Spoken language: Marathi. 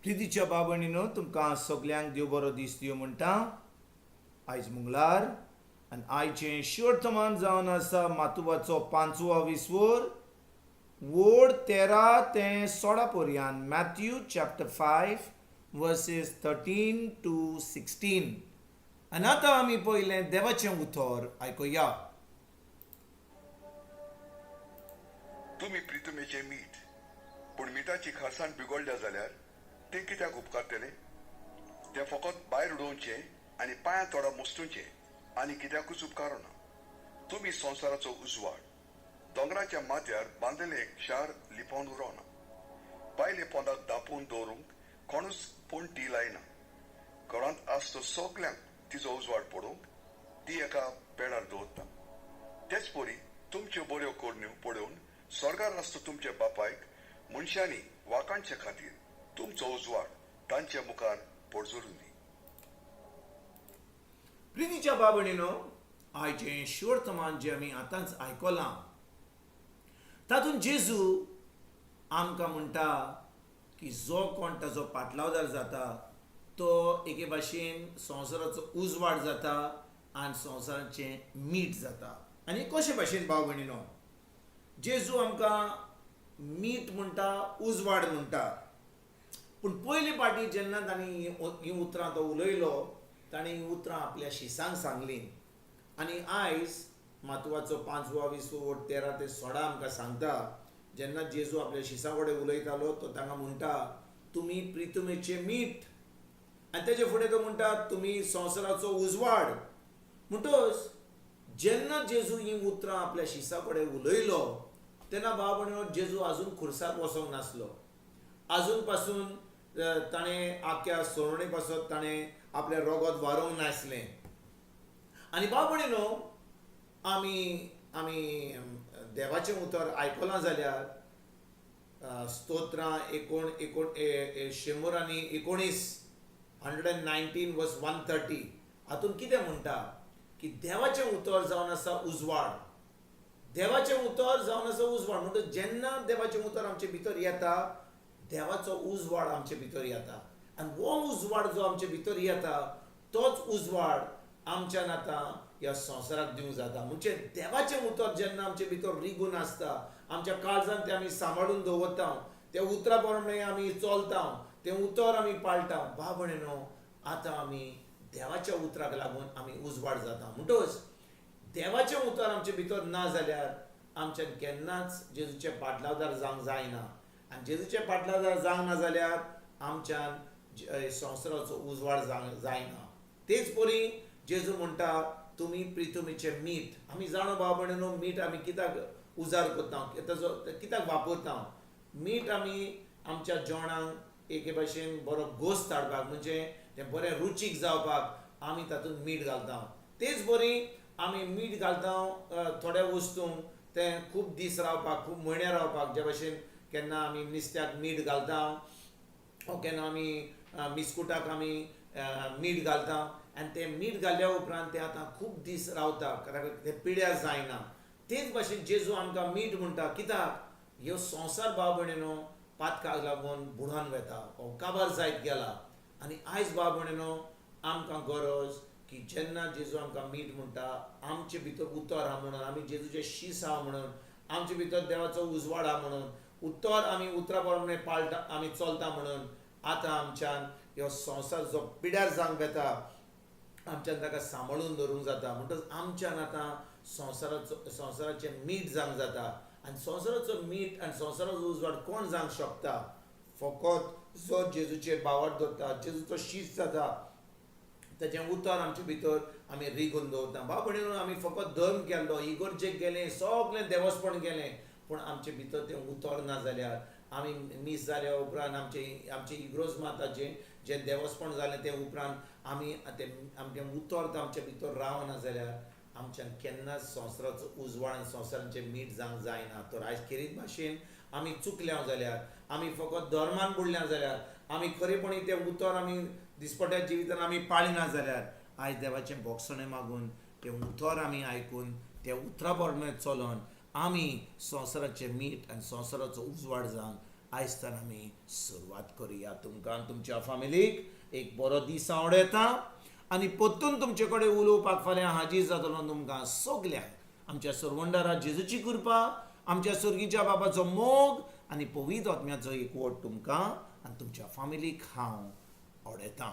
प्रितीच्या बाबणीनो तुमकां सगल्यांक देव बरो दीस दिवं म्हणटा. आयज मंगळार आनी आयचें शोर्थमान जावन आसा मातुबाचो 5वा विसवोर वोड 13 ते 16 पर्यंत. Matthew chapter 5 versus 13 to 16. आनी आतां आमी पयलें देवाचें उतर आयकुया. तुमी प्रितमेचें मीठ, पूण मिठाची खारसाण बिगडल्या जाल्यार ते कित्याक उपकारतले? ते फकत भायर उडोवचें आनी पांयां तोडा मुस्तूचें आनी कित्याकूच उपकारना. तुमी संवसाराचो उजवाड, दोंगराच्या माथ्यार बांदिल्लें एक शार लिपोवन उरोना. भायले पोंदाक धांपून दवरूंक कोणूच पोंटी लायना. घरांत आसता सगल्यांक तिचो उजवाड पडोवंक ती एका पेडार दवरता. तेच परी तुमच्यो बऱ्यो कोडण्यो पळोवन स्वर्गार आसता तुमच्या बापायक मनशांनी वाकाणचे खातीर तुमचो उजवाड तांच्या मुखार पडजोरून दी. प्रितीच्या बाबणीनो, आयचें शोर्थमान जें आमी आतांच आयकलां तातूंत जेजू आमकां म्हणटा की जो कोण ताचो पाटलावदार जाता तो एके भाशेन संवसाराचो उजवाड जाता आनी संवसाराचें मीठ जाता. आनी कशे भाशेन भाव भयणीनो, जेजू आमकां मीठ म्हणटा, उजवाड म्हणटा. पूण पयले फावटी जेन्ना तांणी ही उतरां तो उलयलो ताणें ही उतरां आपल्या शिसांक सांगलीं. आनी आयज मातवाचो 5वा विसवोर 13 ते 16 आमकां सांगता, जेन्ना जेजू आपल्या शिसां कडेन उलयतालो तो तांकां म्हणटा तुमी प्रितमेचें मीठ. आनी तेजे फुडें तो म्हणटा तुमी संवसाराचो उजवाड. म्हणटच जेन्ना जेजू ही उतरां आपल्या शिसां कडेन उलयलो तेन्ना भाव भयणीनो जेजू आजून खुर्सार वचोंक नासलो. आजून पासून ताणें आख्या सोडणे पासून ताणें आपलें रगत व्हारोवंक नासलें. आनी भाव भयणीनो, आमी देवाचें उतर आयकलां जाल्यार स्तोत्रां 119 वर्स 130 हातूंत कितें म्हणटा की देवाचें उतर जावन आसा उजवाड. देवाचें उतर जावन आसा उजवाड म्हणटच जेन्ना देवाचें उतर आमचे भितर येता देवाचो उजवाड आमचे भितर येता. आनी हो उजवाड जो आमचे भितर येता तोच उजवाड आमच्यान आतां ह्या संवसाराक दिवंक जाता. म्हणजे देवाचें उतर जेन्ना आमचे भितर रिगून आसता, आमच्या काळजांत तें आमी सांबाळून दवरता, त्या उतरा प्रमाणे आमी चलता, तें उतर आमी पाळटा. भाव भयणीनो, आतां आमी देवाच्या उतराक लागून आमी उजवाड जाता. म्हणटच देवाचें उतर आमचे भितर ना जाल्यार आमच्यान केन्नाच जेजूचे पाटलावदार जावंक जायना. आनी जेजूचे पाटलावदार जावंक ना जाल्यार आमच्यान संवसाराचो उजवाड जायना. तेच परी जेजू म्हणटा तुमी प्रितमेचें मीठ. आमी जाणो भाव भयणीनो, मीठ आमी कित्याक उजार करता, ताचो कित्याक वापरता. मीठ आमी आमच्या जेवणाक एके भाशेन बरो घोस हाडपाक, म्हणजे तें बरें रुचीक जावपाक आमी तातूंत मीठ घालता. तेच बरी आमी मीठ घालता थोड्या वस्तूंक तें खूब दीस रावपाक, खूब म्हयने रावपाक. जे भाशेन केन्ना आमी नुस्त्याक मीठ घालता, वा केन्ना आमी बिस्कुटाक आमी मीठ घालता, आनी तें मीठ घाल्ल्या उपरांत तें आतां खूब दीस रावता, कारण तें पिड्यार जायना. तेच भाशेन जेजू आमकां मीठ म्हणटा. कित्याक ह्यो संवसार भाव भयणीनो पातकाक लागून बुडोवन वता, काबार जायत गेला. आनी आयज भाव भयणीनो आमकां गरज की जेन्ना जेजू आमकां मीठ म्हणटा, आमचे भितर उतर आहा म्हणून, आमी जेजूचे शीस आहा म्हणून, आमचे भितर देवाचो उजवाड आहा म्हणून, उतर आमी उतरा प्रमाणे पाळटा, आमी चलता म्हणून आतां आमच्यान ह्यो संवसार जो पिड्यार जावंक येता आमच्यान ताका सांबाळून दवरूंक जाता. म्हणटच आमच्यान आतां संवसाराचें मीठ जावंक जाता. आनी संवसाराचो मीठ आनी संवसाराचो उजवाड कोण जावंक शकता? फकत जो जेजूचेर बावर दवरता, जेजूचो शीस जाता, ताचें उतर आमचे भितर आमी रिगून दवरता. भाव भयणीनो, आमी फकत धर्म केल्लो, इगर्जेक गेले, सगळें देवस्थपण गेलें, पूण आमचे भितर तें उतर ना जाल्यार आमी मीस जाल्या उपरांत आमचे इग्रोज माताचें जें देवस्थपण जालें तें उपरांत आमी आमचें उतर आमचे भितर रावना जाल्यार आमच्यान केन्नाच संवसाराचो उजवाड आनी संवसाराचें मीठ जावंक जायना. तर आयज खेरीत भाशेन आमी चुकल्या जाल्यार, आमी फकत धर्मान बुडल्या जाल्यार, आमी खरेपणी तें उतर आमी दिसपट्या जिवितान आमी पाळिना जाल्यार आयज देवाचें भोगसणें मागून तें उतर आमी आयकून त्या उतरा प्रमाणे चलोन आमी संवसाराचें मीठ आनी संवसाराचो उजवाड जावंक आयज तर आमी सुरवात करुया. तुमकां आनी तुमच्या फॅमिलीक एक बरो दीस आवडटा आनी परतून तुमचे कडेन उलोवपाक फाल्यां हाजीर जातलो तुमकां सगल्यांक. आमच्या सर्वंडारा जेजूची कृपा, आमच्या सर्गीच्या बाबाचो मोग आनी पवित्र आत्म्याचो एकवट तुमकां आनी तुमच्या फॅमिलीक हांव आवडटां.